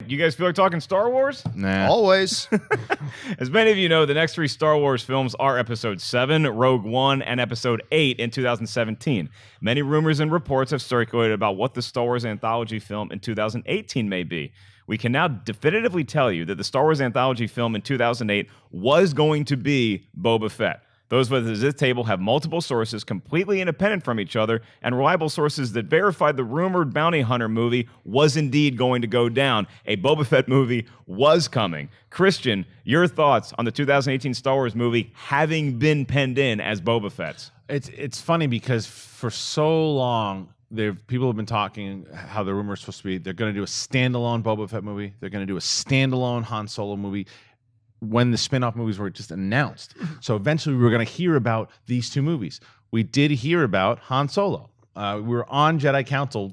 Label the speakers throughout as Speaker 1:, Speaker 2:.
Speaker 1: You guys feel like talking Star Wars?
Speaker 2: Nah.
Speaker 3: Always.
Speaker 1: As many of you know, the next 3 Star Wars films are Episode 7, Rogue One, and Episode 8 in 2017. Many rumors and reports have circulated about what the Star Wars Anthology film in 2018 may be. We can now definitively tell you that the Star Wars Anthology film in 2008 was going to be Boba Fett. Those of us at this table have multiple sources completely independent from each other and reliable sources that verified the rumored Bounty Hunter movie was indeed going to go down. A Boba Fett movie was coming. Christian, your thoughts on the 2018 Star Wars movie having been penned in as Boba Fett's?
Speaker 2: It's funny because for so long, people have been talking how the rumor is supposed to be they're going to do a standalone Boba Fett movie. They're going to do a standalone Han Solo movie when the spin-off movies were just announced. So eventually we were going to hear about these 2 movies. We did hear about Han Solo. We were on Jedi Council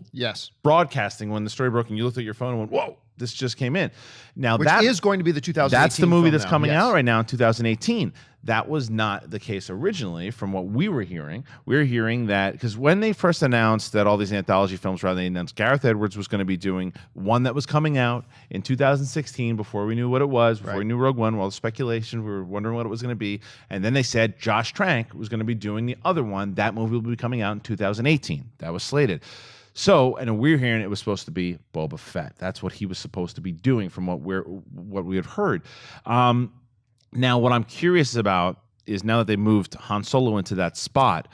Speaker 2: broadcasting when the story broke, and you looked at your phone and went, whoa, this just came in. Now
Speaker 3: Which is going to be the 2018
Speaker 2: That's the movie that's
Speaker 3: now.
Speaker 2: coming out right now in 2018. That was not the case originally from what we were hearing. We were hearing that because when they first announced that all these anthology films, rather they announced Gareth Edwards was going to be doing one that was coming out in 2016 before we knew what it was, before we knew Rogue One, all the speculation, we were wondering what it was going to be. And then they said Josh Trank was going to be doing the other one. That movie will be coming out in 2018. That was slated. So, and we're hearing it was supposed to be Boba Fett. That's what he was supposed to be doing from what we had heard. Now, what I'm curious about is now that they moved Han Solo into that spot,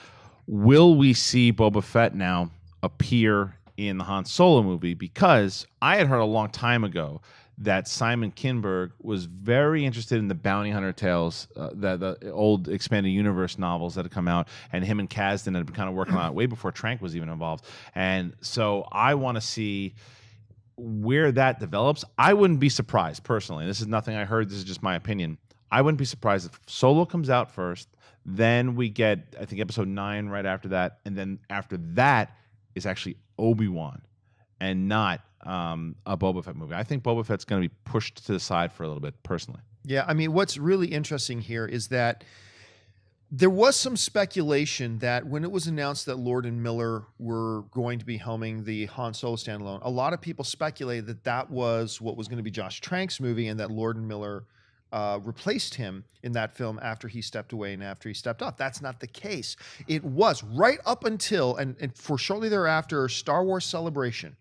Speaker 2: will we see Boba Fett now appear in the Han Solo movie? Because I had heard a long time ago that Simon Kinberg was very interested in the Bounty Hunter tales, the old expanded universe novels that had come out, and him and Kasdan had been kind of working on it way before Trank was even involved. And so I want to see where that develops. I wouldn't be surprised, personally. This is nothing I heard. This is just my opinion. I wouldn't be surprised if Solo comes out first, then we get, I think, Episode 9 right after that, and then after that is actually Obi-Wan and not a Boba Fett movie. I think Boba Fett's going to be pushed to the side for a little bit, personally.
Speaker 3: Yeah, I mean, what's really interesting here is that there was some speculation that when it was announced that Lord and Miller were going to be helming the Han Solo standalone, a lot of people speculated that that was what was going to be Josh Trank's movie and that Lord and Miller replaced him in that film after he stepped away and after he stepped off. That's not the case. It was right up until, and for shortly thereafter, Star Wars Celebration,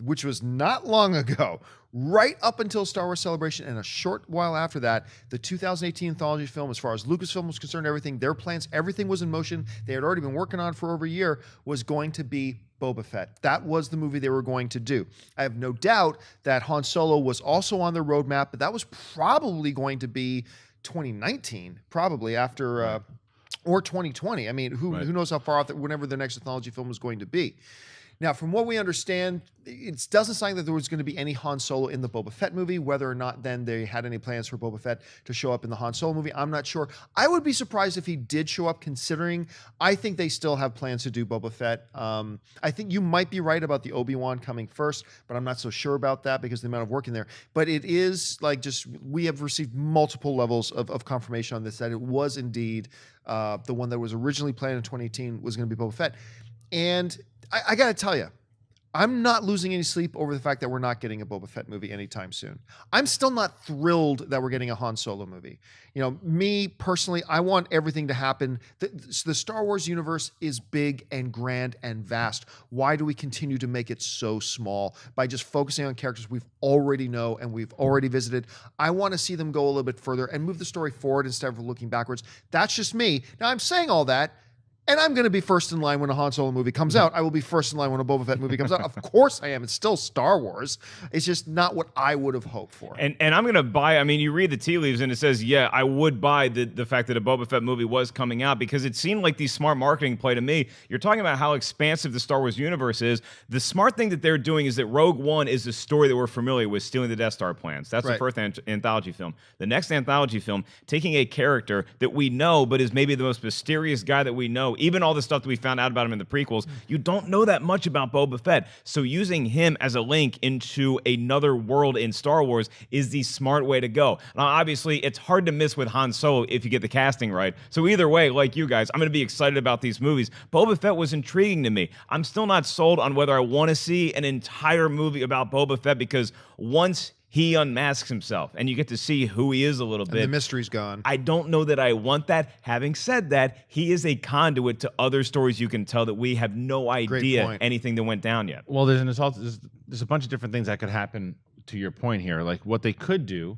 Speaker 3: which was not long ago, right up until Star Wars Celebration, and a short while after that, the 2018 anthology film, as far as Lucasfilm was concerned, everything, their plans, everything was in motion. They had already been working on it for over a year, was going to be Boba Fett. That was the movie they were going to do. I have no doubt that Han Solo was also on their roadmap, but that was probably going to be 2019, probably after, or 2020. I mean, who knows how far off, whenever the next anthology film was going to be. Now, from what we understand, it doesn't sound that there was going to be any Han Solo in the Boba Fett movie. Whether or not then they had any plans for Boba Fett to show up in the Han Solo movie, I'm not sure. I would be surprised if he did show up, considering I think they still have plans to do Boba Fett. I think you might be right about the Obi-Wan coming first, but I'm not so sure about that because of the amount of work in there. But it is like just, we have received multiple levels of confirmation on this, that it was indeed the one that was originally planned in 2018 was going to be Boba Fett. And I got to tell you, I'm not losing any sleep over the fact that we're not getting a Boba Fett movie anytime soon. I'm still not thrilled that we're getting a Han Solo movie. You know, me personally, I want everything to happen. The Star Wars universe is big and grand and vast. Why do we continue to make it so small by just focusing on characters we've already know and we've already visited? I want to see them go a little bit further and move the story forward instead of looking backwards. That's just me. Now, I'm saying all that, and I'm going to be first in line when a Han Solo movie comes out. I will be first in line when a Boba Fett movie comes out. Of course I am. It's still Star Wars. It's just not what I would have hoped for.
Speaker 1: And I'm going to buy, I mean, you read the tea leaves and it says, yeah, I would buy the fact that a Boba Fett movie was coming out, because it seemed like the smart marketing play to me. You're talking about how expansive the Star Wars universe is. The smart thing that they're doing is that Rogue One is the story that we're familiar with, stealing the Death Star plans. That's the first anthology film. The next anthology film, taking a character that we know but is maybe the most mysterious guy that we know Even all the stuff that we found out about him in the prequels, you don't know that much about Boba Fett. So using him as a link into another world in Star Wars is the smart way to go. Now, obviously, it's hard to miss with Han Solo if you get the casting right. So either way, like you guys, I'm going to be excited about these movies. Boba Fett was intriguing to me. I'm still not sold on whether I want to see an entire movie about Boba Fett, because once he unmasks himself and you get to see who he is a little bit,
Speaker 3: the mystery's gone.
Speaker 1: I don't know that I want that. Having said that, he is a conduit to other stories you can tell that we have no idea anything that went down yet.
Speaker 2: Well, there's a bunch of different things that could happen to your point here. Like what they could do,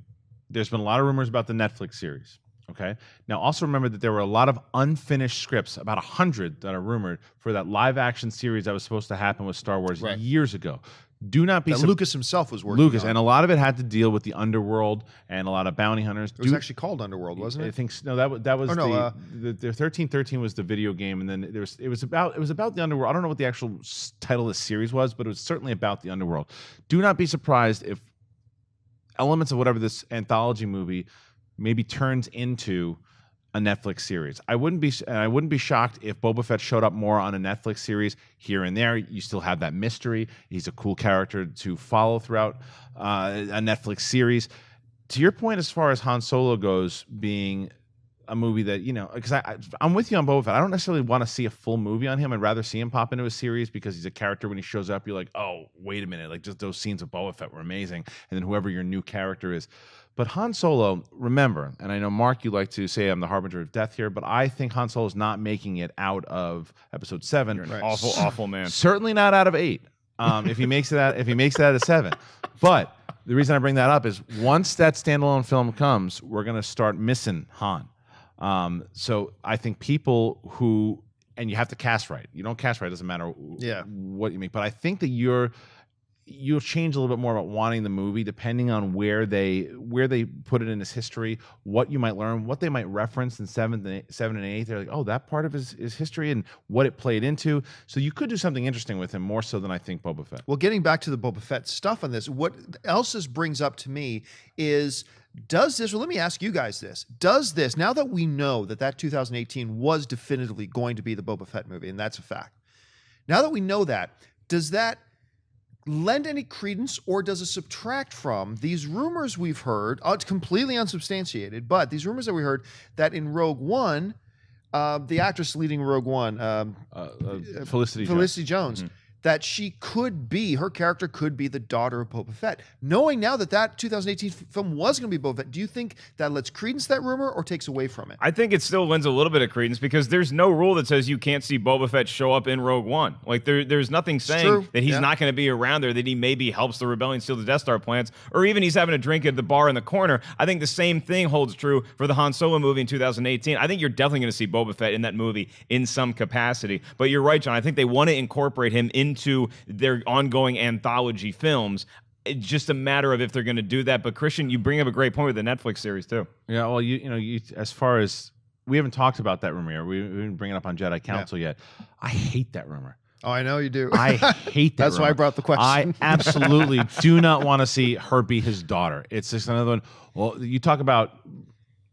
Speaker 2: there's been a lot of rumors about the Netflix series. Okay. Now, also remember that there were a lot of unfinished scripts, about 100 that are rumored for that live action series that was supposed to happen with Star Wars years ago. Do not be
Speaker 3: Lucas himself was working on.
Speaker 2: And a lot of it had to deal with the underworld and a lot of bounty hunters.
Speaker 3: It was actually called Underworld, wasn't it?
Speaker 2: I think no. That was the 1313 was the video game, and then it was about the underworld. I don't know what the actual title of the series was, but it was certainly about the underworld. Do not be surprised if elements of whatever this anthology movie maybe turns into a Netflix series. I wouldn't be shocked if Boba Fett showed up more on a Netflix series here and there. You still have that mystery. He's a cool character to follow throughout a Netflix series. To your point, as far as Han Solo goes, being a movie that, because I'm with you on Boba Fett. I don't necessarily want to see a full movie on him. I'd rather see him pop into a series because he's a character. When he shows up, you're like, oh, wait a minute. Like, just those scenes of Boba Fett were amazing. And then whoever your new character is. But Han Solo, remember, and I know, Mark, you like to say I'm the harbinger of death here, but I think Han Solo's not making it out of Episode 7.
Speaker 1: You're an awful man.
Speaker 2: Certainly not out of 8. If he makes it out of 7. But the reason I bring that up is once that standalone film comes, we're going to start missing Han. So I think people who, and you have to cast right. You don't cast right, it doesn't matter what you make. But I think that you'll change a little bit more about wanting the movie depending on where they put it in his history, what you might learn, what they might reference in 7 and 8. They're like, oh, that part of his history and what it played into. So you could do something interesting with him, more so than I think Boba Fett.
Speaker 3: Well, getting back to the Boba Fett stuff on this, what else this brings up to me is, let me ask you guys this. Does this, now that we know that 2018 was definitively going to be the Boba Fett movie, and that's a fact, now that we know that, does that lend any credence, or does it subtract from these rumors we've heard? It's completely unsubstantiated, but these rumors that we heard that in Rogue One, the actress leading Rogue One, Felicity Jones, that her character could be the daughter of Boba Fett. Knowing now that 2018 film was going to be Boba Fett, do you think that lets credence to that rumor or takes away from it?
Speaker 1: I think it still lends a little bit of credence because there's no rule that says you can't see Boba Fett show up in Rogue One. Like there's nothing saying that he's not going to be around there, that he maybe helps the rebellion steal the Death Star plans, or even he's having a drink at the bar in the corner. I think the same thing holds true for the Han Solo movie in 2018. I think you're definitely going to see Boba Fett in that movie in some capacity. But you're right, John. I think they want to incorporate him into their ongoing anthology films. It's just a matter of if they're going to do that. But Christian, you bring up a great point with the Netflix series too.
Speaker 2: Yeah, well, you as far as we haven't talked about that rumor, we didn't bring it up on Jedi Council yet. I hate that rumor.
Speaker 3: Oh, I know you do.
Speaker 2: I hate that.
Speaker 3: That's why I brought the question.
Speaker 2: I absolutely do not want to see her be his daughter. It's just another one. Well, you talk about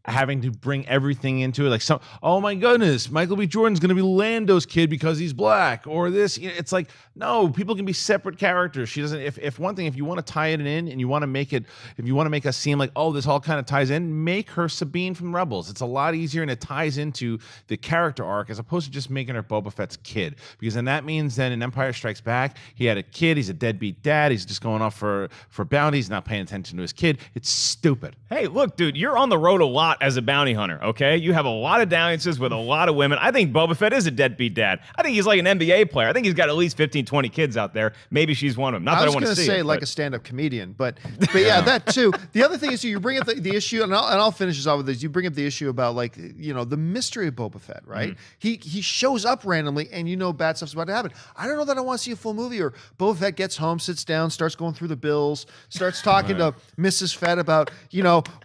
Speaker 2: having to bring everything into it, like oh my goodness, Michael B. Jordan's going to be Lando's kid because he's black, or this. It's like, no, people can be separate characters. She doesn't. If one thing, if you want to tie it in and you want to make it, if you want to make us seem like, oh, this all kind of ties in, make her Sabine from Rebels. It's a lot easier and it ties into the character arc as opposed to just making her Boba Fett's kid, because then that means then in Empire Strikes Back he had a kid. He's a deadbeat dad. He's just going off for bounties, not paying attention to his kid. It's stupid.
Speaker 1: Hey, look, dude, you're on the road a lot as a bounty hunter, okay? You have a lot of dalliances with a lot of women. I think Boba Fett is a deadbeat dad. I think he's like an NBA player. I think he's got at least 15, 20 kids out there. Maybe she's one of them. Not that I want to see.
Speaker 3: I was going to say like a stand-up comedian, but yeah, that too. The other thing is you bring up the issue, and I'll finish this off with this. You bring up the issue about like, the mystery of Boba Fett, right? He shows up randomly, and bad stuff's about to happen. I don't know that I want to see a full movie, or Boba Fett gets home, sits down, starts going through the bills, starts talking to Mrs. Fett about,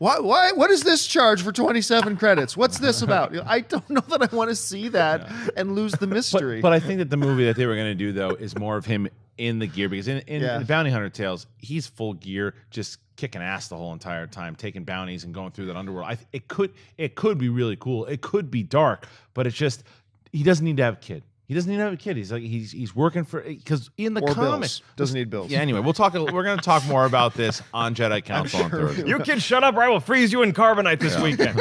Speaker 3: what is this charge for 27 credits? What's this about? I don't know that I want to see that and lose the mystery.
Speaker 2: But I think that the movie that they were going to do, though, is more of him in the gear, because in the Bounty Hunter Tales, he's full gear, just kicking ass the whole entire time, taking bounties and going through that underworld. It could be really cool. It could be dark, but it's just he doesn't need to have a kid. He doesn't need to have a kid. He's like he's working for because in the
Speaker 3: or
Speaker 2: comics
Speaker 3: bills. Doesn't need bills.
Speaker 2: Yeah. Anyway, we're going to talk more about this on Jedi Council on
Speaker 3: sure
Speaker 2: Thursday.
Speaker 1: You kids shut up or I will freeze you in carbonite this weekend.